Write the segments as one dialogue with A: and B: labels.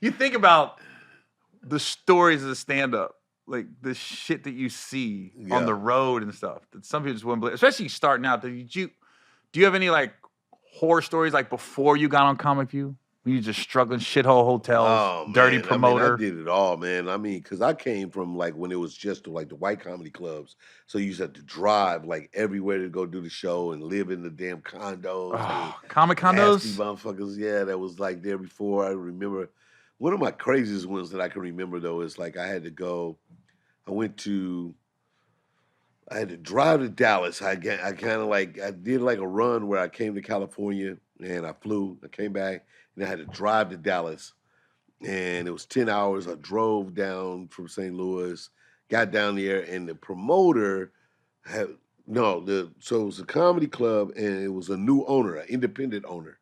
A: You think about the stories of the stand-up, like the shit that you see on the road and stuff that some people just wouldn't believe, especially starting out. Do you have any like horror stories like before you got on Comic View? When you just struggling shithole hotels,
B: Oh
A: dirty
B: man, I mean, I
A: promoter.
B: did it all, man. I mean, because I came from like when it was just like the white comedy clubs, so you used to have to drive like everywhere to go do the show and live in the damn condos, the
A: Oh, comic
B: nasty
A: condos.
B: motherfuckers. Yeah, that was like there before. I remember one of my craziest ones that I can remember though is like I had to go. I went to. I had to drive to Dallas. I kind of like I did like a run where I came to California and I flew. I came back and I had to drive to Dallas and it was 10 hours. I drove down from St. Louis, got down there, and the promoter had no, the so it was a comedy club and it was a new owner, an independent owner.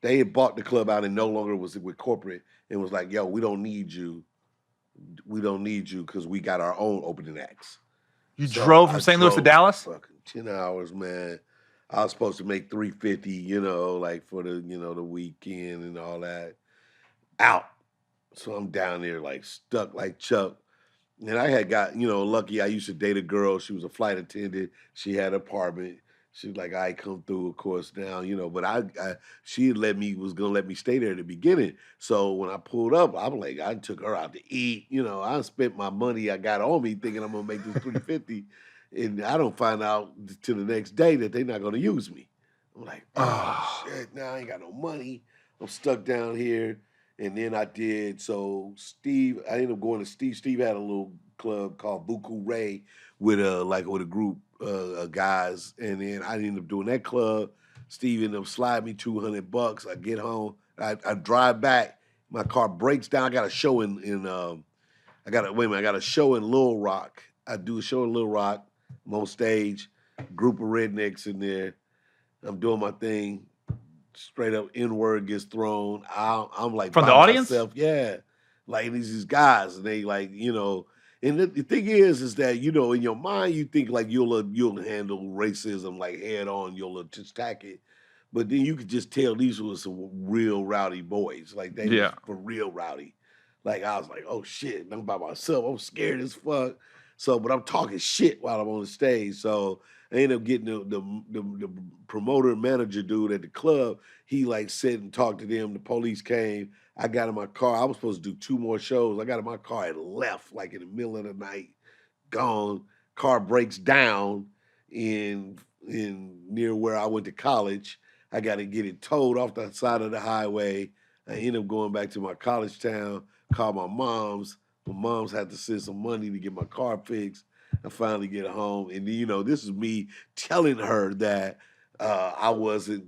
B: They had bought the club out and no longer was it with corporate and was like, yo, we don't need you. We don't need you because we got our own opening acts.
A: You
B: So
A: drove
B: I
A: from St. Louis to
B: drove
A: Dallas.
B: fucking 10 hours, man. I was supposed to make 350, like for the weekend and all that. Out. So I'm down there like stuck like Chuck. And I had got, lucky. I used to date a girl. She was a flight attendant. She had an apartment. She was like, I come through, of course, now, but she was gonna let me stay there at the beginning. So when I pulled up, I'm like, I took her out to eat. I spent my money I got on me thinking I'm gonna make this 350. And I don't find out till the next day that they're not gonna use me. I'm like, oh
A: Oh,
B: shit, now I ain't got no money. I'm stuck down here. And then I did I ended up going to Steve. Steve had a little club called Buku Ray with a group of guys, and then I ended up doing that club. Steve ended up sliding me $200. I get home, I drive back. My car breaks down. I got a show I got a show in Little Rock. I do a show in Little Rock. I'm on stage, group of rednecks in there. I'm doing my thing straight up N word gets thrown. I'm like
A: from the
B: by
A: audience.
B: myself, yeah. Like these guys, and they like And the thing is that in your mind you think like you'll handle racism like head on, you'll just attack it, but then you could just tell these were some real rowdy boys. Like they was
A: Yeah.
B: for real rowdy. Like I was like, oh shit, I'm by myself. I'm scared as fuck. So, but I'm talking shit while I'm on the stage. So I ended up getting the promoter and manager dude at the club. He like sat and talked to them. The police came. I got in my car. I was supposed to do 2 more shows. I got in my car and left like in the middle of the night. Gone. Car breaks down in near where I went to college. I got to get it towed off the side of the highway. I ended up going back to my college town. Called my mom's. My mom's had to send some money to get my car fixed. I finally get home, and this is me telling her that I wasn't,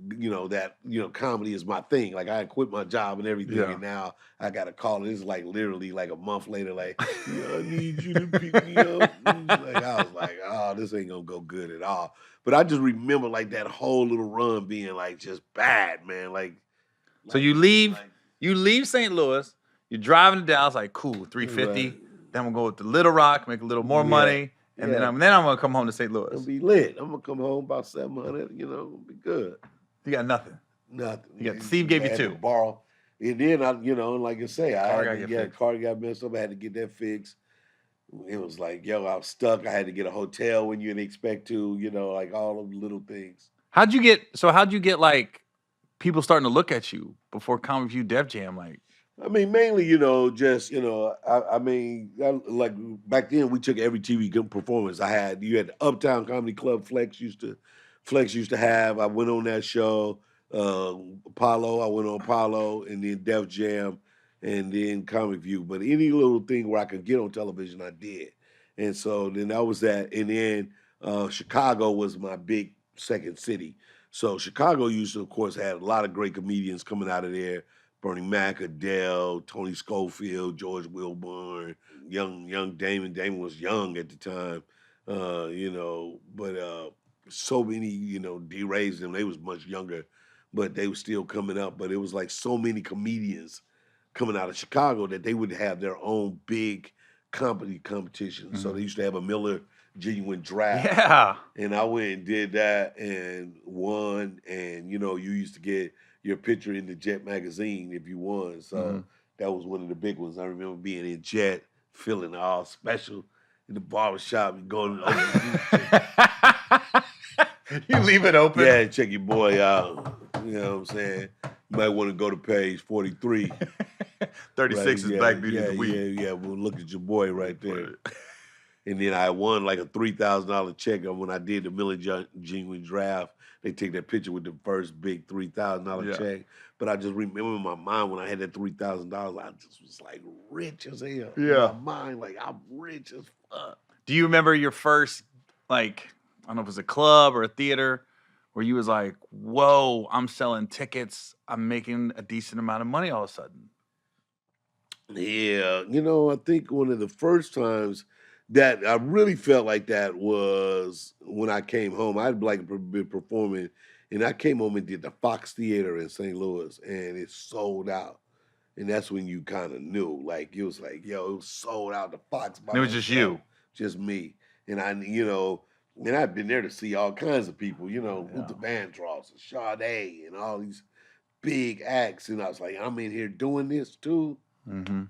B: comedy is my thing. Like I had quit my job and everything,
A: Yeah.
B: and now I got a call. This is like literally like a month later. Like, yeah, I need you to pick me up. Like I was like, oh, this ain't gonna go good at all. But I just remember like that whole little run being like just bad, man.
A: So
B: Like,
A: you leave St. Louis, you're driving to Dallas, like cool,
B: right,
A: 350. Then we'll go to Little Rock, make a little more
B: yeah,
A: money, and
B: yeah.
A: then I'm gonna come home to St.
B: It'll
A: Louis.
B: be lit. I'm gonna come home about 700. It'll be good.
A: You got nothing. You got
B: Nothing.
A: Steve gave
B: I
A: you
B: had to
A: two.
B: borrow. And then like I say, I
A: Car
B: had
A: gotta
B: to,
A: get
B: yeah,
A: fixed.
B: car got messed up. I had to get that fixed. It was like, yo, I was stuck. I had to get a hotel when you didn't expect to, like all of the little things.
A: How'd you get like people starting to look at you before Comic View Def Jam? Like,
B: I mean, mainly, just, I mean, like back then we took every TV good performance. You had the Uptown Comedy Club Flex used to have. I went on that show. Apollo, I went on Apollo, and then Def Jam, and then Comic View. But any little thing where I could get on television, I did. And so then that was that. And then Chicago was my big second city. So Chicago used to, of course, have a lot of great comedians coming out of there. Bernie Mac, Adele, Tony Schofield, George Wilburn, young Damon. Damon was young at the time, but so many, D raised them. They was much younger, but they were still coming up. But it was like so many comedians coming out of Chicago that they would have their own big comedy competition. So they used to have a Miller Genuine Draft.
A: yeah.
B: And I went and did that and won. And you used to get your picture in the Jet magazine if you won.
A: Mm-hmm.
B: So That was one of the big ones. I remember being in Jet, feeling all special in the barbershop and going to open.
A: You leave it open.
B: Yeah, check your boy out. You know what I'm saying? You might want to go to page 43.
A: 36
B: right?
A: is
B: Yeah,
A: Black Beauty
B: yeah,
A: of the Week.
B: yeah. Well, look at your boy right there. And then I won like a $3,000 check when I did the Millie Jean draft. They take that picture with the first big $3,000 check. But I just remember in my mind when I had that $3,000, I just was like rich as hell.
A: Yeah.
B: In my mind, like I'm rich as fuck.
A: Do you remember your first, like, I don't know if it was a club or a theater, where you was like, whoa, I'm selling tickets. I'm making a decent amount of money all of a sudden.
B: Yeah, I think one of the first times that I really felt like that was when I came home. I'd like been performing, and I came home and did the Fox Theater in St. Louis, and it sold out. And that's when you kind of knew, like it was like, yo, it was sold out. The Fox by
A: And it was just
B: myself,
A: you.
B: just me, and and I've been there to see all kinds of people, Luther Vandross and Sade and all these big acts, and I was like, I'm in here doing this too.
A: Mm-hmm.